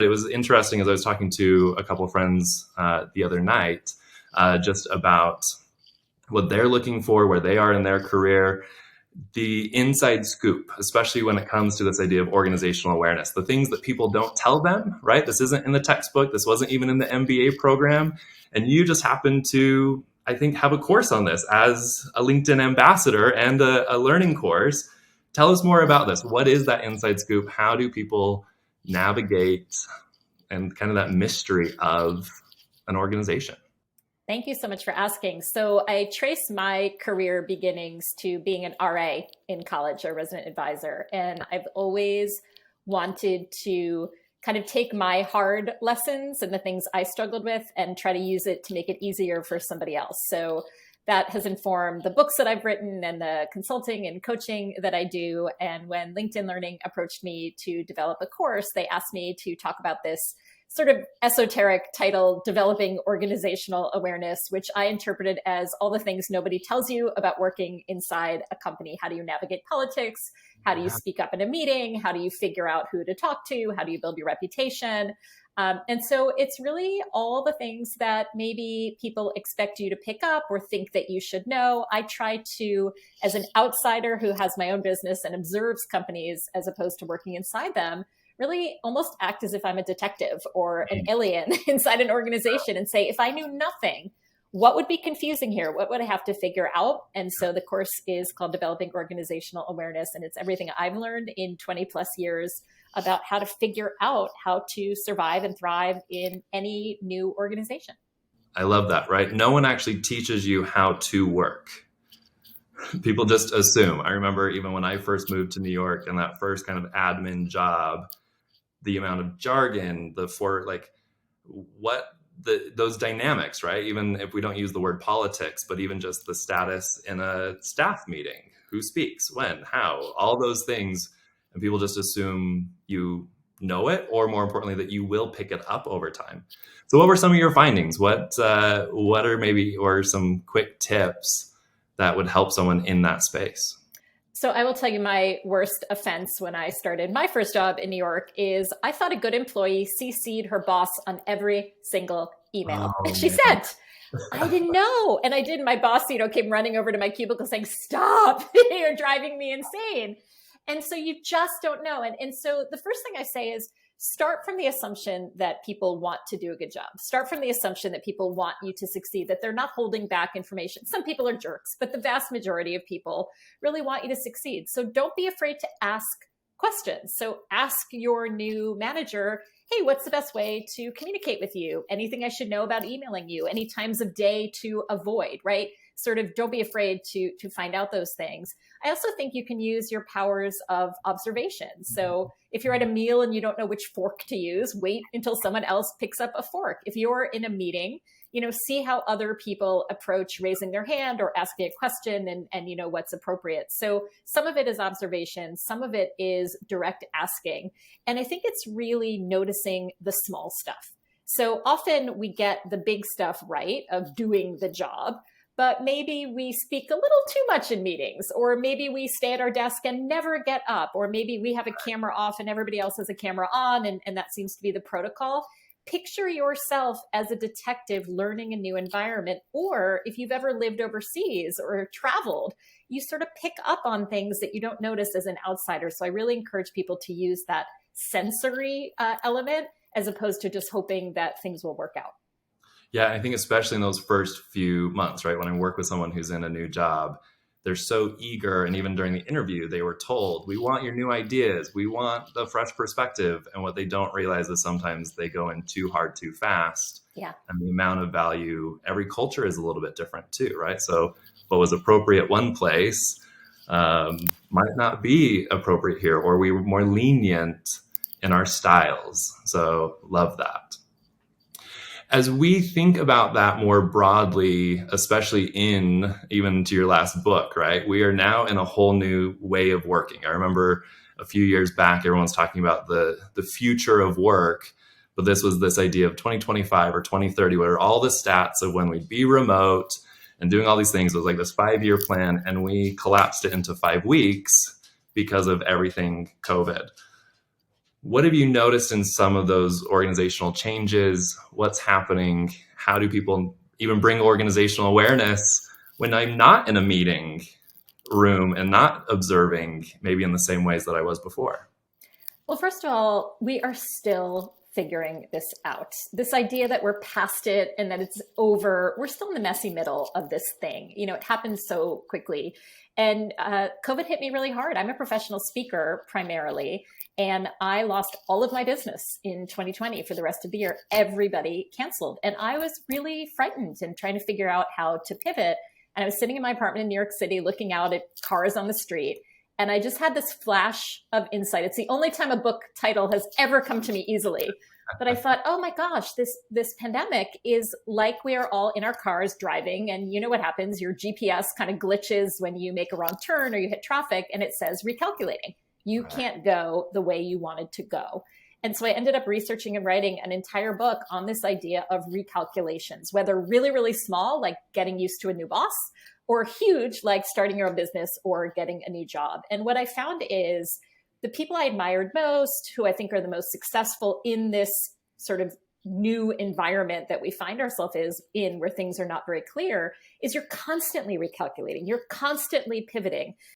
It was interesting as I was talking to a couple of friends the other night, just about what they're looking for, where they are in their career, the inside scoop, especially when it comes to this idea of organizational awareness, the things that people don't tell them, right? This isn't in the textbook. This wasn't even in the MBA program. And you just happen to, I think, have a course on this as a LinkedIn ambassador and a learning course. Tell us more about this. What is that inside scoop? How do people navigate and kind of that mystery of an organization? Thank you so much for asking. So I trace my career beginnings to being an RA in college, a resident advisor. And I've always wanted to kind of take my hard lessons and the things I struggled with and try to use it to make it easier for somebody else. So that has informed the books that I've written and the consulting and coaching that I do. And when LinkedIn Learning approached me to develop a course, they asked me to talk about this sort of esoteric title, Developing Organizational Awareness, which I interpreted as all the things nobody tells you about working inside a company. How do you navigate politics? How do you speak up in a meeting? How do you figure out who to talk to? How do you build your reputation? And so it's really all the things that maybe people expect you to pick up or think that you should know. I try to, as an outsider who has my own business and observes companies as opposed to working inside them, really almost act as if I'm a detective or an alien inside an organization and say, if I knew nothing, what would be confusing here? What would I have to figure out? And so the course is called Developing Organizational Awareness, and it's everything I've learned in 20 plus years about how to figure out how to survive and thrive in any new organization. I love that, right? No one actually teaches you how to work. People just assume. I remember even when I first moved to New York and that first kind of admin job, the amount of jargon, those dynamics, right? Even if we don't use the word politics, but even just the status in a staff meeting, who speaks, when, how, all those things. And people just assume you know it, or more importantly, that you will pick it up over time. So what were some of your findings? What are maybe, or some quick tips that would help someone in that space? So I will tell you my worst offense when I started my first job in New York is I thought a good employee CC'd her boss on every single email. Oh, and she said, I didn't know. And I did. My boss, came running over to my cubicle saying, stop, you're driving me insane. And so you just don't know. And so the first thing I say is start from the assumption that people want to do a good job. Start from the assumption that people want you to succeed, that they're not holding back information. Some people are jerks, but the vast majority of people really want you to succeed. So don't be afraid to ask questions. So ask your new manager, hey, what's the best way to communicate with you? Anything I should know about emailing you? Any times of day to avoid, right? Sort of don't be afraid to find out those things. I also think you can use your powers of observation. So if you're at a meal and you don't know which fork to use, wait until someone else picks up a fork. If you're in a meeting, see how other people approach raising their hand or asking a question and what's appropriate. So some of it is observation. Some of it is direct asking. And I think it's really noticing the small stuff. So often we get the big stuff right of doing the job, but maybe we speak a little too much in meetings, or maybe we stay at our desk and never get up, or maybe we have a camera off and everybody else has a camera on, and that seems to be the protocol. Picture yourself as a detective learning a new environment, or if you've ever lived overseas or traveled, you sort of pick up on things that you don't notice as an outsider. So I really encourage people to use that sensory element as opposed to just hoping that things will work out. Yeah, I think especially in those first few months, right? When I work with someone who's in a new job, they're so eager. And even during the interview, they were told, we want your new ideas. We want the fresh perspective. And what they don't realize is sometimes they go in too hard, too fast. Yeah. And the amount of value, every culture is a little bit different too, right? So what was appropriate one place might not be appropriate here, or we were more lenient in our styles. So love that. As we think about that more broadly, especially in even to your last book, right? We are now in a whole new way of working. I remember a few years back, everyone's talking about the future of work, but this was this idea of 2025 or 2030, where all the stats of when we'd be remote and doing all these things. It was like this 5-year plan, and we collapsed it into 5 weeks because of everything COVID. What have you noticed in some of those organizational changes? What's happening? How do people even bring organizational awareness when I'm not in a meeting room and not observing maybe in the same ways that I was before? Well, first of all, we are still figuring this out. This idea that we're past it and that it's over, we're still in the messy middle of this thing. You know, it happens so quickly. And COVID hit me really hard. I'm a professional speaker primarily, and I lost all of my business in 2020 for the rest of the year. Everybody canceled. And I was really frightened and trying to figure out how to pivot. And I was sitting in my apartment in New York City looking out at cars on the street. And I just had this flash of insight. It's the only time a book title has ever come to me easily. But I thought, oh my gosh, this pandemic is like we are all in our cars driving. And you know what happens? Your GPS kind of glitches when you make a wrong turn or you hit traffic and it says recalculating. You can't go the way you wanted to go. And so I ended up researching and writing an entire book on this idea of recalculations, whether really, really small, like getting used to a new boss, or huge, like starting your own business or getting a new job. And what I found is the people I admired most, who I think are the most successful in this sort of new environment that we find ourselves in where things are not very clear, is you're constantly recalculating. You're constantly pivoting.